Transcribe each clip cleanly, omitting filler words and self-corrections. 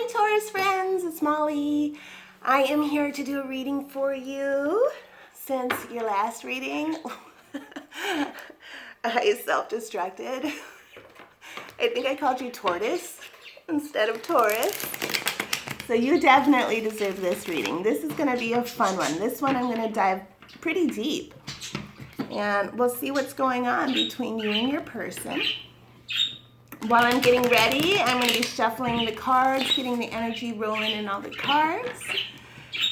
Hi Taurus friends, it's Molly. I am here to do a reading for you. Since your last reading, I self-destructed. I think I called you Tortoise instead of Taurus. So you definitely deserve this reading. This is going to be a fun one. This one I'm going to dive pretty deep. And we'll see what's going on between you and your person. While I'm getting ready, I'm going to be shuffling the cards, getting the energy rolling in all the cards.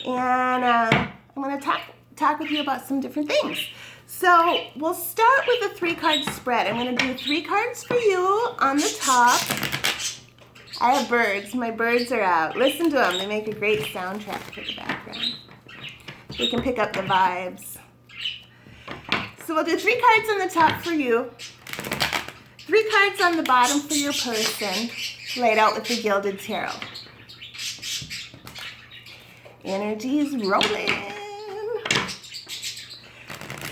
And I'm going to talk with you about some different things. So we'll start with a 3-card spread. I'm going to do 3 cards for you on the top. I have birds. My birds are out. Listen to them. They make a great soundtrack for the background. They can pick up the vibes. So we'll do 3 cards on the top for you. 3 cards on the bottom for your person, laid out with the Gilded Tarot. Energy's rolling.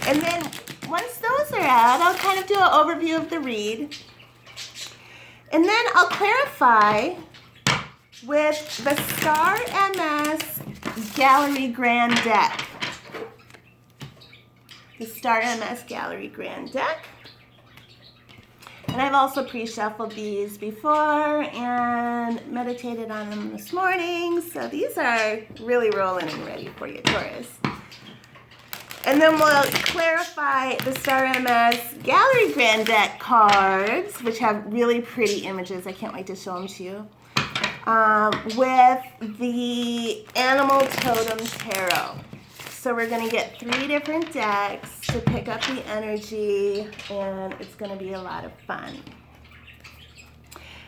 And then once those are out, I'll kind of do an overview of the read. And then I'll clarify with the Star MS Gallery Grand Deck. The Star MS Gallery Grand Deck. And I've also pre-shuffled these before and meditated on them this morning. So these are really rolling and ready for you, Taurus. And then we'll clarify the Star MS Gallery Grand Deck cards, which have really pretty images. I can't wait to show them to you. With the Animal Totem Tarot. So we're going to get 3 different decks to pick up the energy, and it's going to be a lot of fun.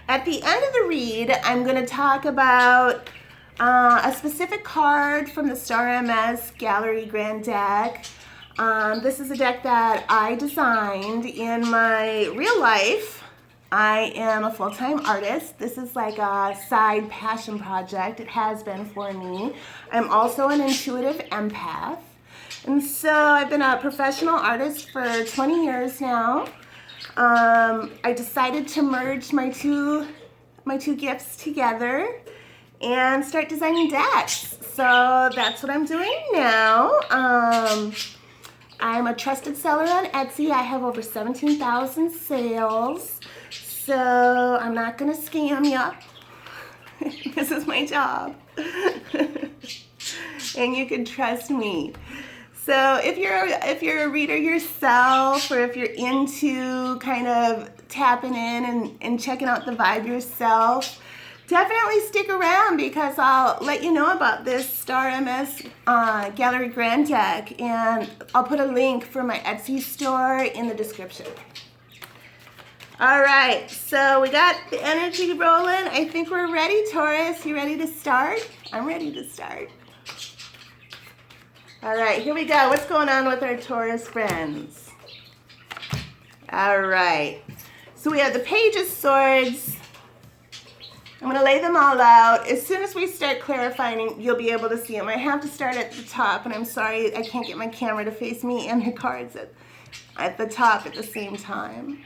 At the end of the read, I'm going to talk about a specific card from the Star MS Gallery Grand Deck. This is a deck that I designed in my real life. I am a full-time artist. This is like a side passion project. It has been for me. I'm also an intuitive empath. And so I've been a professional artist for 20 years now. I decided to merge my two gifts together and start designing decks. So that's what I'm doing now. I'm a trusted seller on Etsy. I have over 17,000 sales. So I'm not going to scam you. This is my job. And you can trust me. So if you're a reader yourself, or if you're into kind of tapping in and checking out the vibe yourself, definitely stick around, because I'll let you know about this Star MS Gallery Grand Deck, and I'll put a link for my Etsy store in the description. All right, so we got the energy rolling. I think we're ready, Taurus. You ready to start? I'm ready to start. All right, here we go. What's going on with our Taurus friends? All right, so we have the Page of Swords. I'm going to lay them all out. As soon as we start clarifying, you'll be able to see them. I have to start at the top, and I'm sorry I can't get my camera to face me and the cards at the top at the same time.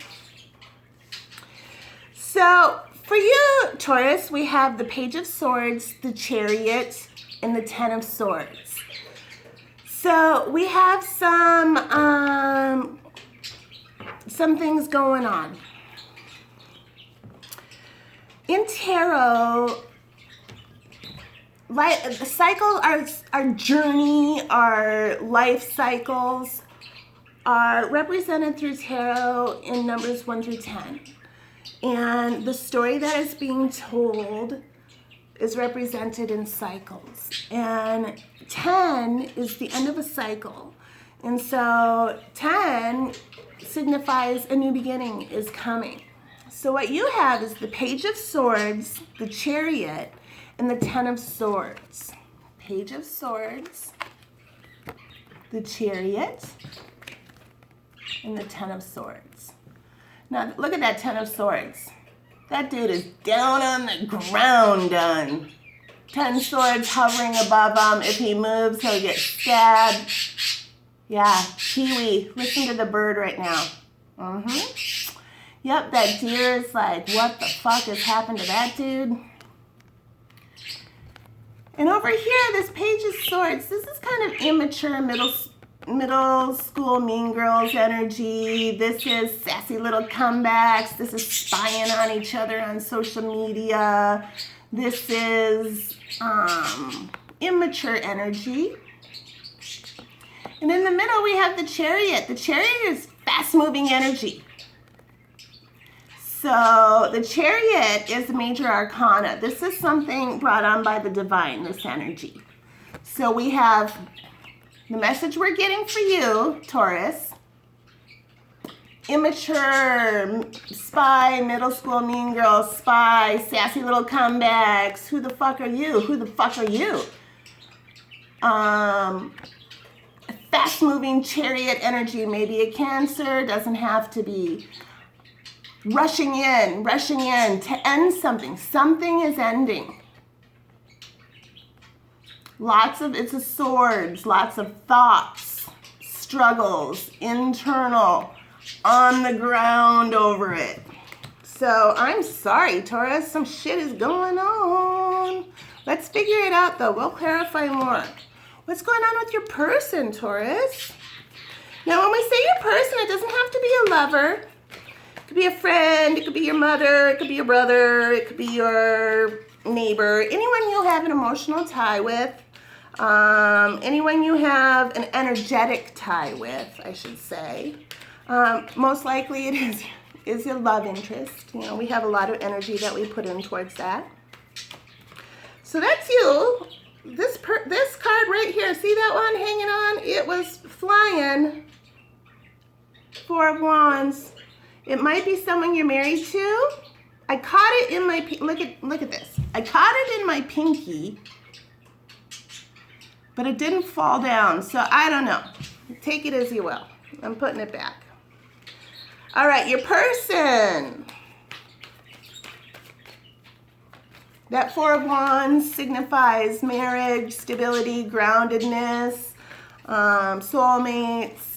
So for you, Taurus, we have the Page of Swords, the Chariot, and the 10 of Swords. So we have some things going on. In tarot, the cycle, our journey, our life cycles are represented through tarot in numbers 1 through 10. And the story that is being told is represented in cycles. And 10 is the end of a cycle. And so 10 signifies a new beginning is coming. So what you have is the Page of Swords, the Chariot, and the 10 of Swords. Page of Swords, the Chariot, and the 10 of Swords. Now, look at that 10 of Swords. That dude is down on the ground done. 10 swords hovering above him. If he moves, he'll get stabbed. Yeah, Kiwi, listen to the bird right now. Yep, that deer is like, what the fuck has happened to that dude? And over here, this Page of Swords, this is kind of immature middle school mean girls energy. This is sassy little comebacks. This is spying on each other on social media. This is immature energy. And in the middle, we have the Chariot. The Chariot is fast-moving energy. So the Chariot is a major arcana. This is something brought on by the divine, this energy. So we have the message we're getting for you, Taurus. Immature, spy, middle school mean girl, spy, sassy little comebacks. Who the fuck are you? Who the fuck are you? Fast-moving Chariot energy, maybe a Cancer, doesn't have to be. Rushing in to end something. Something is ending. It's a swords, lots of thoughts, struggles, internal, on the ground over it. So I'm sorry, Taurus, some shit is going on. Let's figure it out though, we'll clarify more. What's going on with your person, Taurus? Now when we say your person, it doesn't have to be a lover. It could be a friend, it could be your mother, it could be your brother, it could be your neighbor, anyone you'll have an emotional tie with, anyone you have an energetic tie with, I should say. Most likely it is your love interest. You know, we have a lot of energy that we put in towards that. So that's you. This card right here, see that one hanging on? It was flying. Four of Wands. It might be someone you're married to. I caught it in my, look at this. I caught it in my pinky, but it didn't fall down. So I don't know. Take it as you will. I'm putting it back. All right, your person. That Four of Wands signifies marriage, stability, groundedness, soulmates.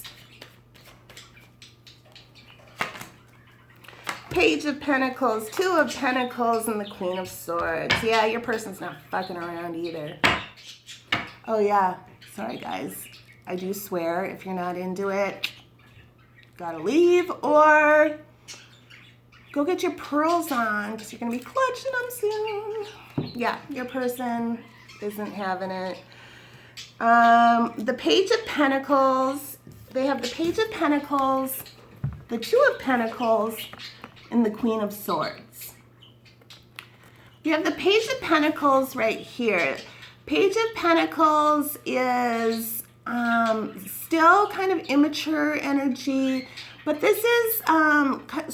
Page of Pentacles, Two of Pentacles, and the Queen of Swords. Yeah, your person's not fucking around either. Oh yeah, sorry guys. I do swear, if you're not into it, gotta leave, or go get your pearls on, because you're gonna be clutching them soon. Yeah, your person isn't having it. The Page of Pentacles, they have the Page of Pentacles, the Two of Pentacles, and the Queen of Swords. We have the Page of Pentacles right here. Page of Pentacles is still kind of immature energy, but this is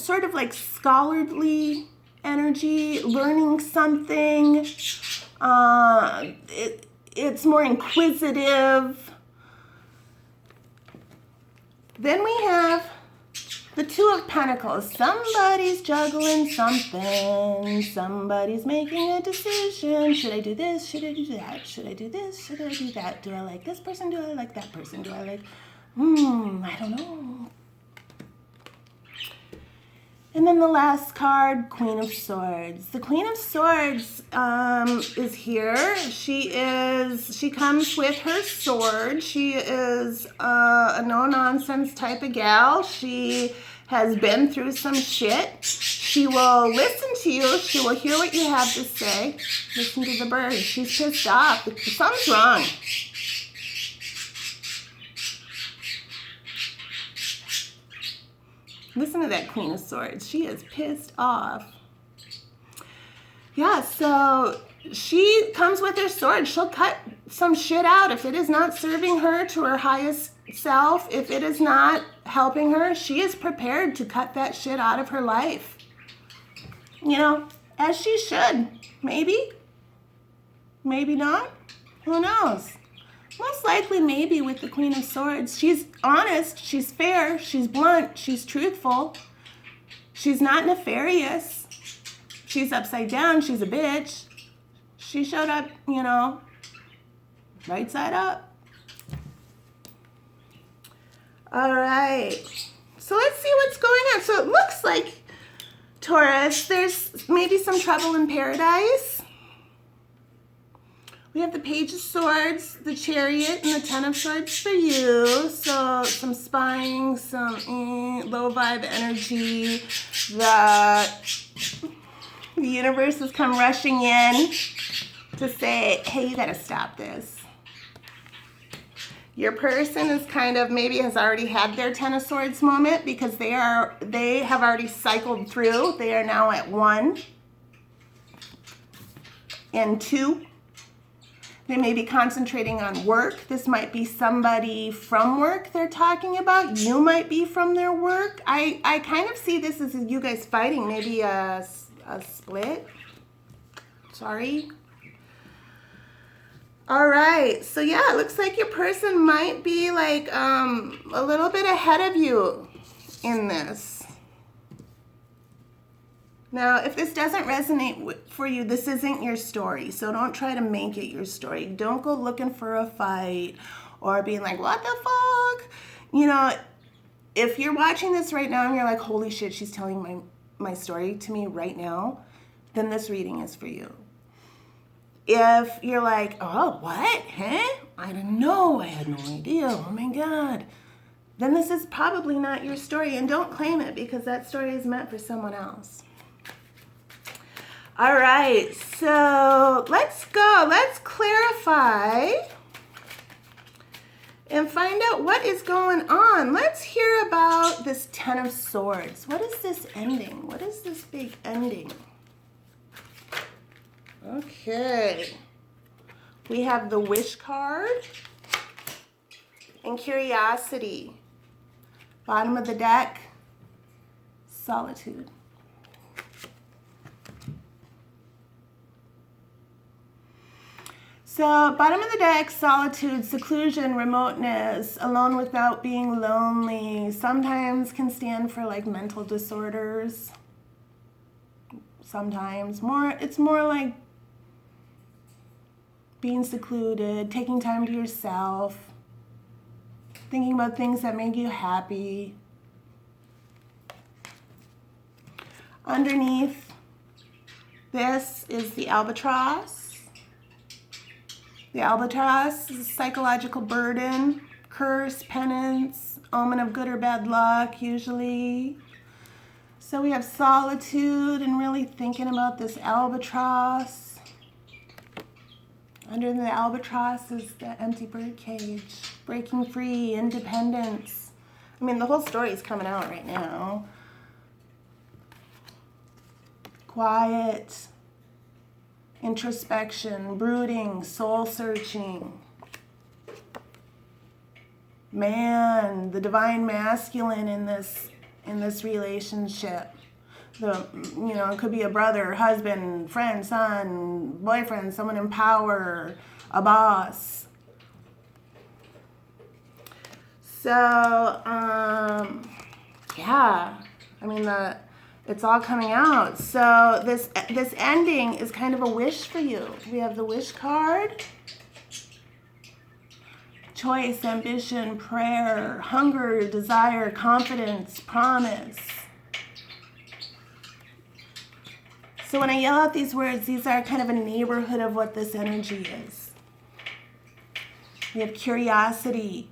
sort of like scholarly energy, learning something. It's more inquisitive. Then we have the Two of Pentacles. Somebody's juggling something. Somebody's making a decision. Should I do this? Should I do that? Should I do this? Should I do that? Do I like this person? Do I like that person? Do I like... I don't know. And then the last card, Queen of Swords. The Queen of Swords is here. She comes with her sword. She is a no-nonsense type of gal. She has been through some shit. She will listen to you. She will hear what you have to say. Listen to the bird. She's pissed off. Something's wrong. Listen to that Queen of Swords. She is pissed off. Yeah, so she comes with her sword. She'll cut some shit out if it is not serving her to her highest self. If it is not helping her, she is prepared to cut that shit out of her life. You know, as she should. Maybe. Maybe not. Who knows? Most likely maybe with the Queen of Swords. She's honest, she's fair, she's blunt, she's truthful. She's not nefarious. She's upside down, she's a bitch. She showed up, you know, right side up. All right. So let's see what's going on. So it looks like, Taurus, there's maybe some trouble in paradise. We have the Page of Swords, the Chariot, and the Ten of Swords for you. So some spying, some low vibe energy. The universe has come rushing in to say, hey, you gotta stop this. Your person is kind of maybe has already had their Ten of Swords moment because they have already cycled through. They are now at 1 and 2. They may be concentrating on work. This might be somebody from work they're talking about. You might be from their work. I kind of see this as you guys fighting, maybe a split. Sorry. All right. So yeah, it looks like your person might be like a little bit ahead of you in this. Now, if this doesn't resonate for you, this isn't your story. So don't try to make it your story. Don't go looking for a fight or being like, what the fuck? You know, if you're watching this right now and you're like, holy shit, she's telling my story to me right now, then this reading is for you. If you're like, oh, what? Huh? I didn't know. I had no idea. Oh my God. Then this is probably not your story. And don't claim it because that story is meant for someone else. All right, so let's go. Let's clarify and find out what is going on. Let's hear about this Ten of Swords. What is this ending? What is this big ending? Okay. We have the Wish card and Curiosity. Bottom of the deck, Solitude. So, bottom of the deck, solitude, seclusion, remoteness, alone without being lonely, sometimes can stand for like mental disorders. Sometimes. It's more like being secluded, taking time to yourself, thinking about things that make you happy. Underneath this is the albatross. The albatross is a psychological burden, curse, penance, omen of good or bad luck, usually. So we have solitude and really thinking about this albatross. Under the albatross is the empty bird cage, breaking free, independence. I mean, the whole story is coming out right now. Quiet. Introspection, brooding, soul searching. Man, the divine masculine in this relationship. It could be a brother, husband, friend, son, boyfriend, someone in power, a boss. So, yeah, I mean it's all coming out. So this ending is kind of a wish for you. We have the Wish card. Choice, ambition, prayer, hunger, desire, confidence, promise. So when I yell out these words, these are kind of a neighborhood of what this energy is. We have curiosity,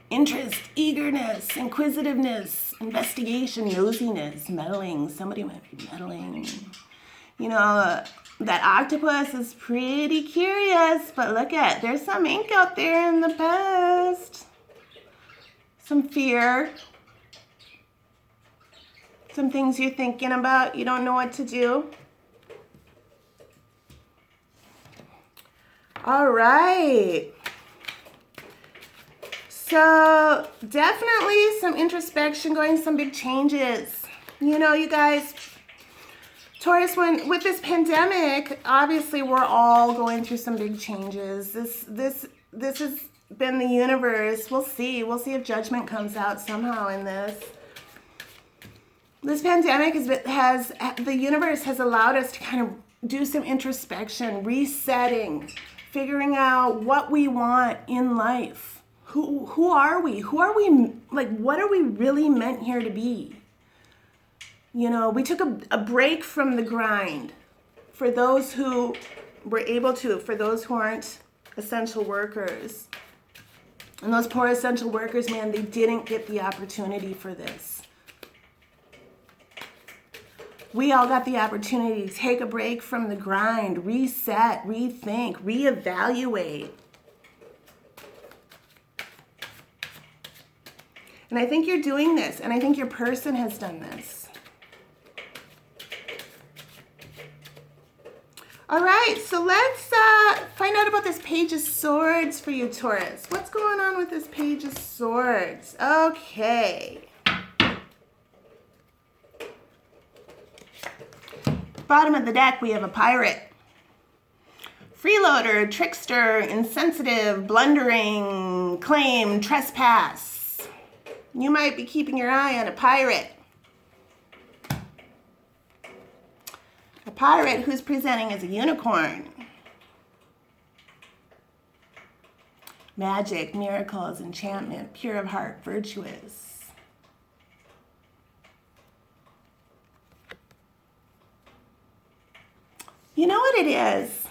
interest, eagerness, inquisitiveness, investigation, nosiness, meddling. Somebody might be meddling. That octopus is pretty curious, but there's some ink out there in the past. Some fear. Some things you're thinking about, you don't know what to do. All right. So definitely some introspection going, some big changes. You guys, Taurus, with this pandemic, obviously we're all going through some big changes. This has been the universe. We'll see if judgment comes out somehow in this. This pandemic the universe has allowed us to kind of do some introspection, resetting, figuring out what we want in life. Who are we? What are we really meant here to be? We took a break from the grind. For those who we're able to, for those who aren't essential workers. And those poor essential workers, man, they didn't get the opportunity for this. We all got the opportunity to take a break from the grind, reset, rethink, reevaluate. And I think you're doing this, and I think your person has done this. All right, so let's find out about this Page of Swords for you, Taurus. What's going on with this Page of Swords? Okay. Bottom of the deck, we have a pirate. Freeloader, trickster, insensitive, blundering, claim, trespass. You might be keeping your eye on a pirate. A pirate who's presenting as a unicorn. Magic, miracles, enchantment, pure of heart, virtuous. You know what it is?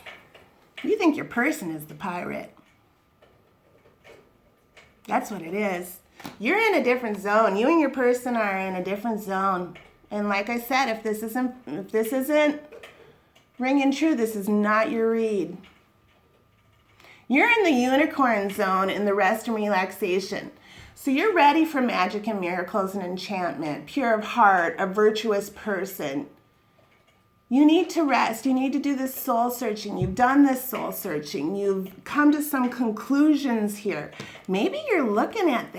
You think your person is the pirate. That's what it is. You're in a different zone. You and your person are in a different zone. And like I said, if this isn't ringing true, this is not your read. You're in the unicorn zone in the rest and relaxation. So you're ready for magic and miracles and enchantment, pure of heart, a virtuous person. You need to rest. You need to do this soul searching. You've done this soul searching. You've come to some conclusions here. Maybe you're looking at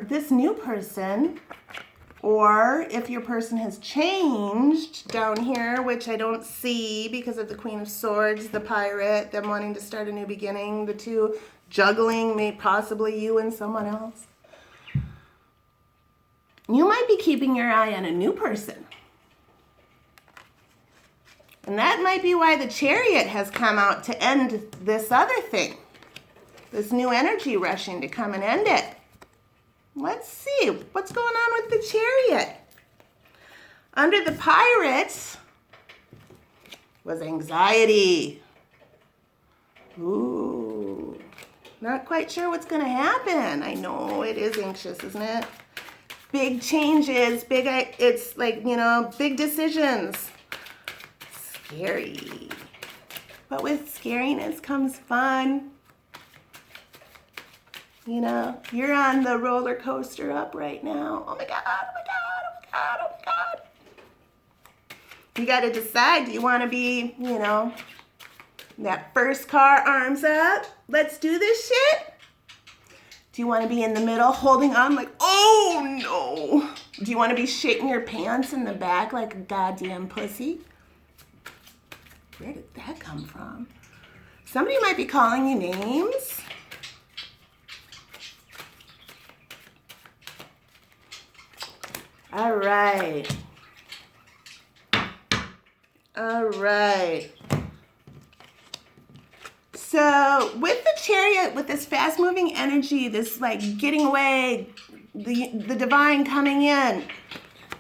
this new person, or if your person has changed down here, which I don't see because of the Queen of Swords, the pirate, them wanting to start a new beginning, the two juggling, maybe possibly you and someone else. You might be keeping your eye on a new person. And that might be why the Chariot has come out to end this other thing. This new energy rushing to come and end it. Let's see, what's going on with the Chariot? Under the Pirates was anxiety. Ooh, not quite sure what's gonna happen. I know it is anxious, isn't it? Big changes, it's like, big decisions. Scary. But with scariness comes fun. You're on the roller coaster up right now. Oh my God, oh my God, oh my God, oh my God. You got to decide, do you want to be, that first car, arms up, let's do this shit? Do you want to be in the middle holding on like, oh no? Do you want to be shaking your pants in the back like a goddamn pussy? Where did that come from? Somebody might be calling you names. All right. All right. So with the Chariot, with this fast-moving energy, this like getting away, the divine coming in,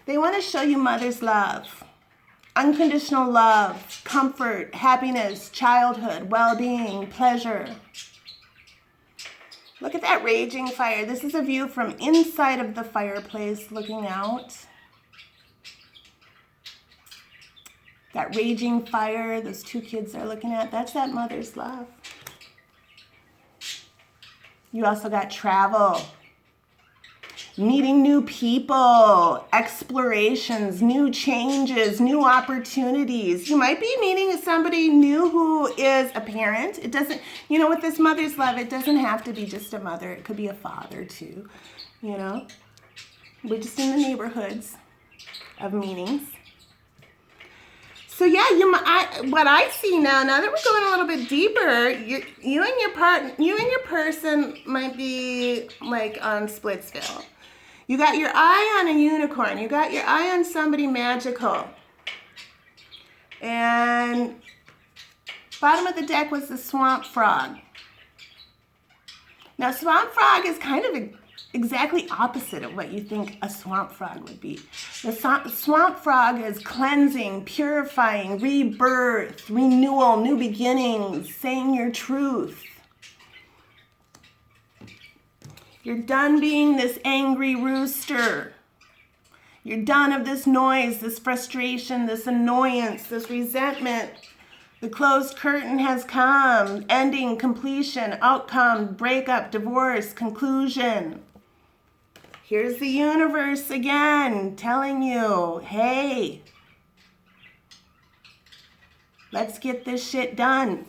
they want to show you mother's love. Unconditional love, comfort, happiness, childhood, well-being, pleasure. Look at that raging fire. This is a view from inside of the fireplace looking out. That raging fire those two kids are looking at, that's that mother's love. You also got travel. Meeting new people, explorations, new changes, new opportunities. You might be meeting somebody new who is a parent. It doesn't, with this mother's love, it doesn't have to be just a mother. It could be a father too, We're just in the neighborhoods of meetings. So yeah, what I see now that we're going a little bit deeper, you and your person might be like on Splitsville. You got your eye on a unicorn. You got your eye on somebody magical. And bottom of the deck was the swamp frog. Now, swamp frog is kind of exactly opposite of what you think a swamp frog would be. The swamp frog is cleansing, purifying, rebirth, renewal, new beginnings, saying your truth. You're done being this angry rooster. You're done of this noise, this frustration, this annoyance, this resentment. The closed curtain has come. Ending, completion, outcome, breakup, divorce, conclusion. Here's the universe again telling you, hey, let's get this shit done.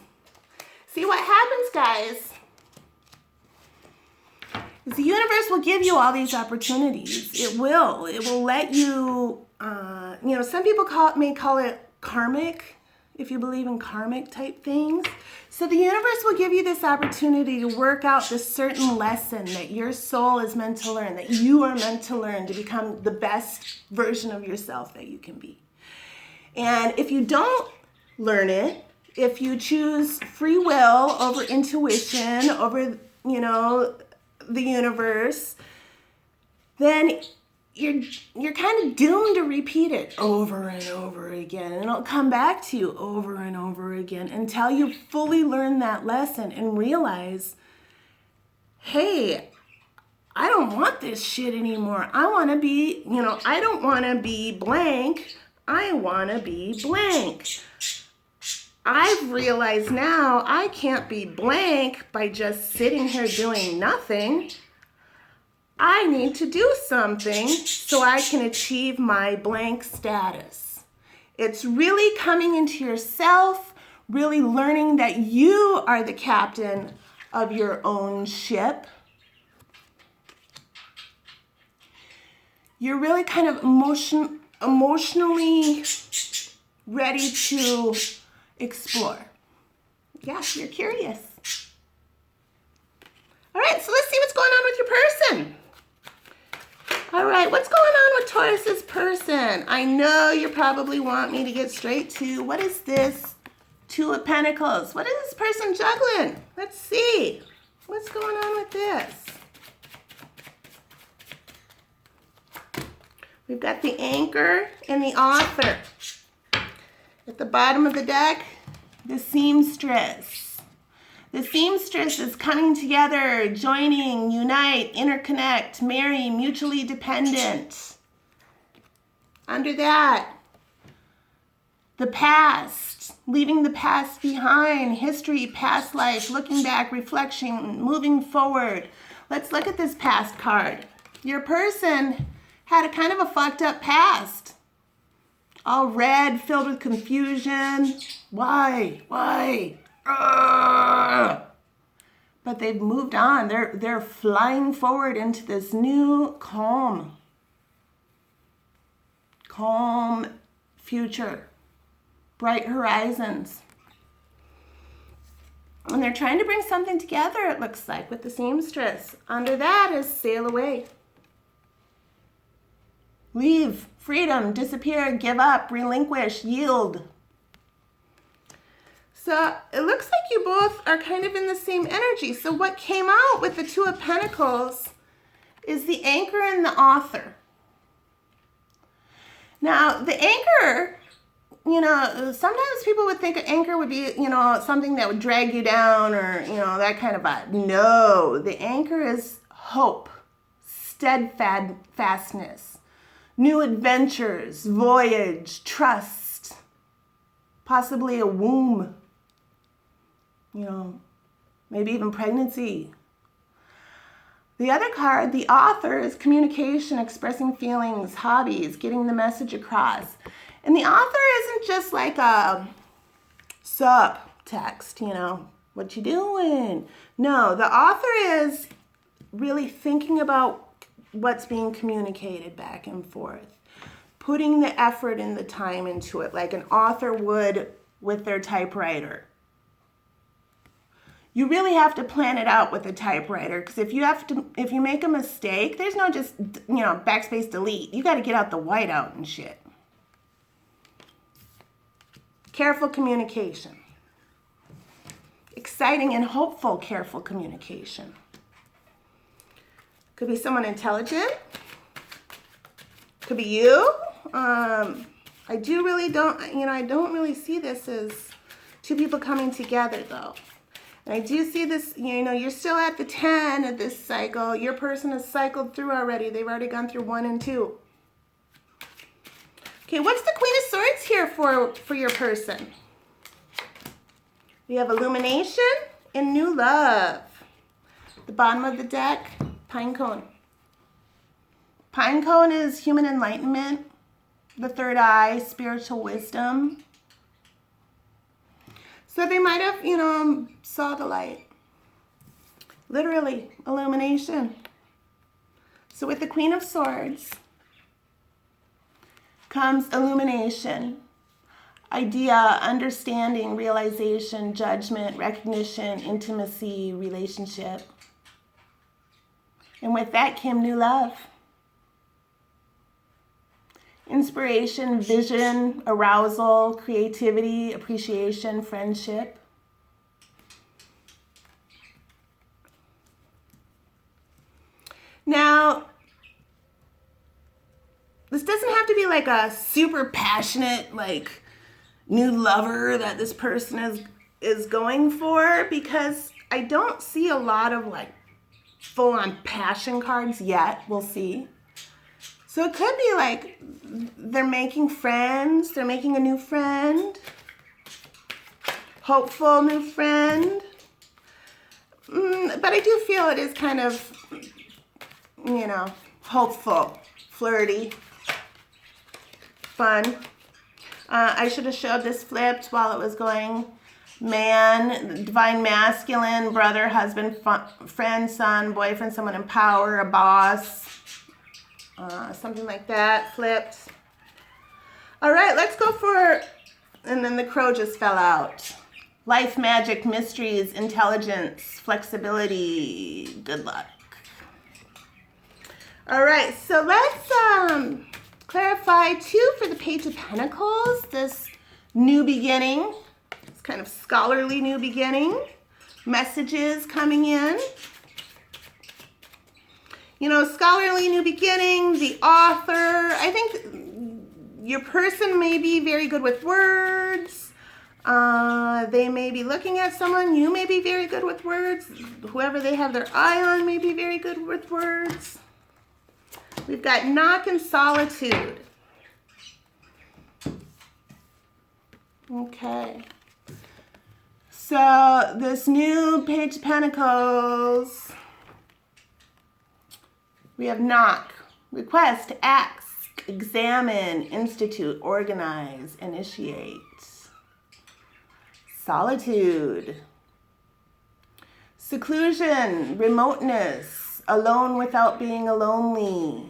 See what happens, guys, is the universe will give you all these opportunities. It will. It will let you, some people may call it karmic, if you believe in karmic type things. So the universe will give you this opportunity to work out this certain lesson that your soul is meant to learn, that you are meant to learn to become the best version of yourself that you can be. And if you don't learn it, if you choose free will over intuition, over, the universe, then you're kind of doomed to repeat it over and over again. And it'll come back to you over and over again until you fully learn that lesson and realize, hey, I don't want this shit anymore. I want to be, I don't want to be blank. I want to be blank. I've realized now I can't be blank by just sitting here doing nothing. I need to do something so I can achieve my blank status. It's really coming into yourself, really learning that you are the captain of your own ship. You're really kind of emotionally ready to explore. Yeah, you're curious. All right, so let's see what's going on with your person. All right, what's going on with Taurus's person? I know you probably want me to get straight to, what is this? Two of Pentacles. What is this person juggling? Let's see. What's going on with this? We've got the Anchor and the Author. At the bottom of the deck, the Seamstress. The Seamstress is coming together, joining, unite, interconnect, marry, mutually dependent. Under that, the past, leaving the past behind, history, past life, looking back, reflection, moving forward. Let's look at this past card. Your person had a kind of a fucked up past. All red, filled with confusion. Why? But they've moved on. They're flying forward into this new calm future, bright horizons. And they're trying to bring something together, it looks like, with the Seamstress. Under that is sail away. Leave, freedom, disappear, give up, relinquish, yield. So it looks like you both are kind of in the same energy. So what came out with the Two of Pentacles is the Anchor and the Author. Now, the Anchor, sometimes people would think an anchor would be, something that would drag you down or, that kind of vibe. No, the Anchor is hope, steadfastness, new adventures, voyage, trust, possibly a womb, maybe even pregnancy. The other card, the Author, is communication, expressing feelings, hobbies, getting the message across. And the Author isn't just like a sup text, what you doing? No, the Author is really thinking about what's being communicated back and forth, putting the effort and the time into it like an author would with their typewriter. You really have to plan it out with a typewriter, because if you make a mistake, there's no just, backspace delete. You got to get out the whiteout and shit. Careful communication. Exciting and hopeful careful communication. Could be someone intelligent. Could be you. I don't really see this as two people coming together though. And I do see this, you're still at the 10 of this cycle. Your person has cycled through already. They've already gone through 1 and 2. Okay, what's the Queen of Swords here for your person? We have illumination and new love. The bottom of the deck, pine cone. Pine cone is human enlightenment, the third eye, spiritual wisdom. So they might have, saw the light. Literally, illumination. So with the Queen of Swords comes illumination, idea, understanding, realization, judgment, recognition, intimacy, relationship. And with that came new love. Inspiration, vision, arousal, creativity, appreciation, friendship. Now, this doesn't have to be like a super passionate, new lover that this person is going for, because I don't see a lot of full-on passion cards yet. We'll see. So it could be they're making friends, they're making a new friend, hopeful new friend. But I do feel it is kind of, hopeful, flirty, fun. I should have showed this flipped while it was going. Man, divine masculine, brother, husband, friend, son, boyfriend, someone in power, a boss. Something like that, flipped. All right, let's go for, and then the crow just fell out. Life, magic, mysteries, intelligence, flexibility, good luck. All right, so let's clarify 2 for the Page of Pentacles, this new beginning, this kind of scholarly new beginning, messages coming in. Scholarly new beginning, the author. I think your person may be very good with words. They may be looking at someone. You may be very good with words. Whoever they have their eye on may be very good with words. We've got knock and solitude. Okay. So this new Page of Pentacles. We have knock, request, ask, examine, institute, organize, initiate. Solitude. Seclusion, remoteness, alone without being lonely.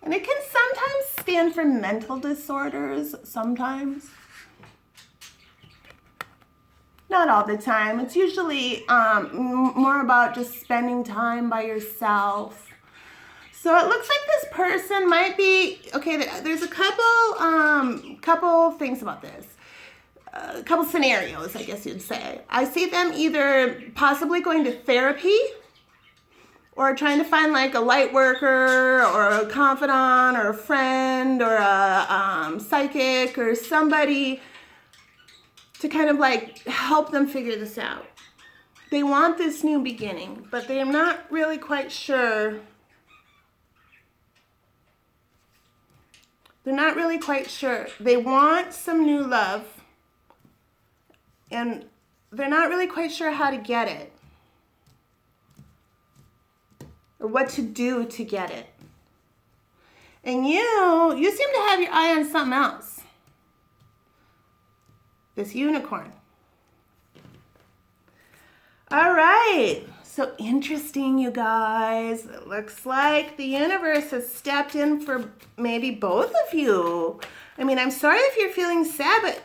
And it can sometimes stand for mental disorders, sometimes. Not all the time. It's usually more about just spending time by yourself. So it looks like this person might be, okay, there's a couple things about this. A couple scenarios, I guess you'd say. I see them either possibly going to therapy or trying to find a light worker or a confidant or a friend or a psychic or somebody to kind of help them figure this out. They want this new beginning, but they're not really quite sure. They're not really quite sure. They want some new love, and they're not really quite sure how to get it or what to do to get it. And you seem to have your eye on something else. This unicorn. All right. So interesting, you guys. It looks like the universe has stepped in for maybe both of you. I mean, I'm sorry if you're feeling sad, but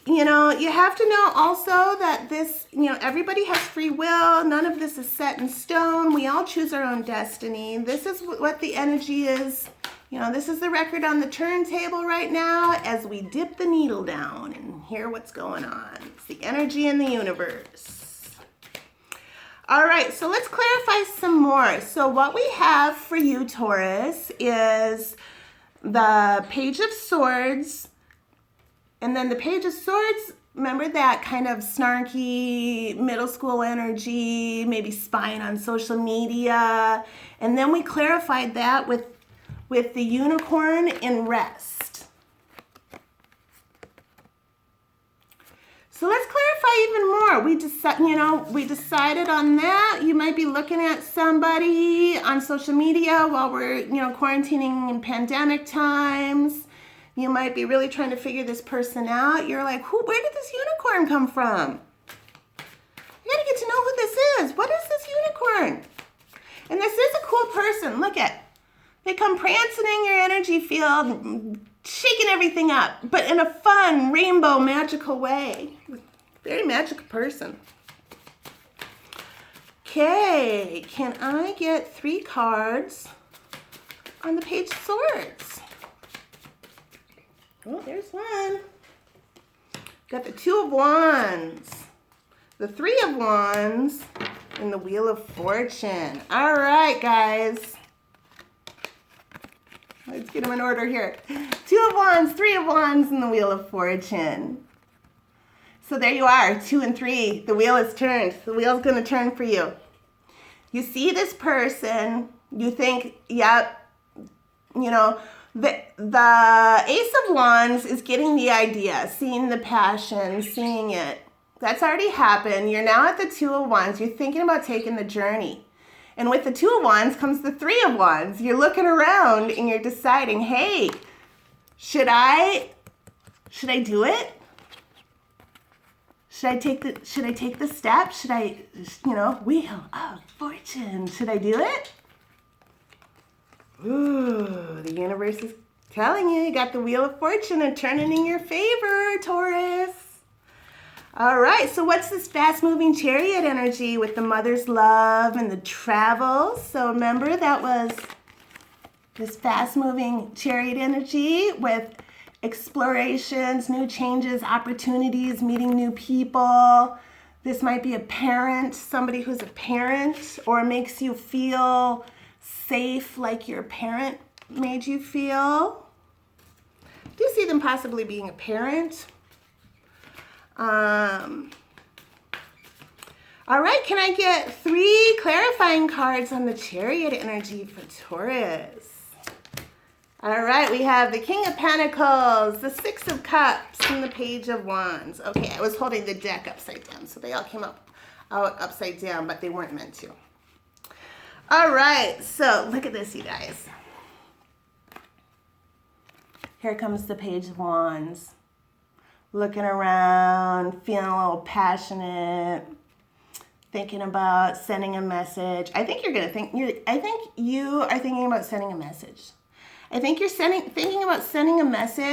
you have to know also that this, everybody has free will. None of this is set in stone. We all choose our own destiny. This is what the energy is. This is the record on the turntable right now as we dip the needle down and hear what's going on. It's the energy in the universe. All right, so let's clarify some more. So what we have for you, Taurus, is the Page of Swords. And then the Page of Swords, remember that kind of snarky middle school energy, maybe spying on social media. And then we clarified that with the unicorn in rest. So let's clarify even more. We decided on that. You might be looking at somebody on social media while we're, quarantining in pandemic times. You might be really trying to figure this person out. You're like, where did this unicorn come from? You gotta get to know who this is. What is this unicorn? And this is a cool person. Look at, they come prancing in your energy field, shaking everything up, but in a fun, rainbow, magical way. Very magical person. Okay, can I get 3 cards on the Page of Swords? Oh, there's one. Got the 2 of Wands, the 3 of Wands, and the Wheel of Fortune. All right, guys. Let's get them in order here. 2 of Wands, 3 of Wands, and the Wheel of Fortune. So there you are, 2 and 3. The wheel is turned. The wheel's going to turn for you. You see this person. You think, yep, the Ace of Wands is getting the idea, seeing the passion, seeing it. That's already happened. You're now at the 2 of Wands. You're thinking about taking the journey. And with the 2 of Wands comes the 3 of Wands. You're looking around and you're deciding, hey, should I do it? Should I take the step? Should I, Wheel of Fortune. Should I do it? Ooh, the universe is telling you got the Wheel of Fortune and turning in your favor, Taurus. All right, so what's this fast-moving chariot energy with the mother's love and the travel? So remember, that was this fast-moving chariot energy with explorations, new changes, opportunities, meeting new people. This might be a parent, somebody who's a parent, or makes you feel safe like your parent made you feel. Do you see them possibly being a parent? All right, can I get 3 clarifying cards on the chariot energy for Taurus? All right, we have the King of Pentacles, the 6 of Cups, and the Page of Wands. Okay, I was holding the deck upside down, so they all came out upside down, but they weren't meant to. All right, so look at this, you guys. Here comes the Page of Wands. Looking around, feeling a little passionate, thinking about sending a message. I think you are thinking about sending a message. I think you're thinking about sending a message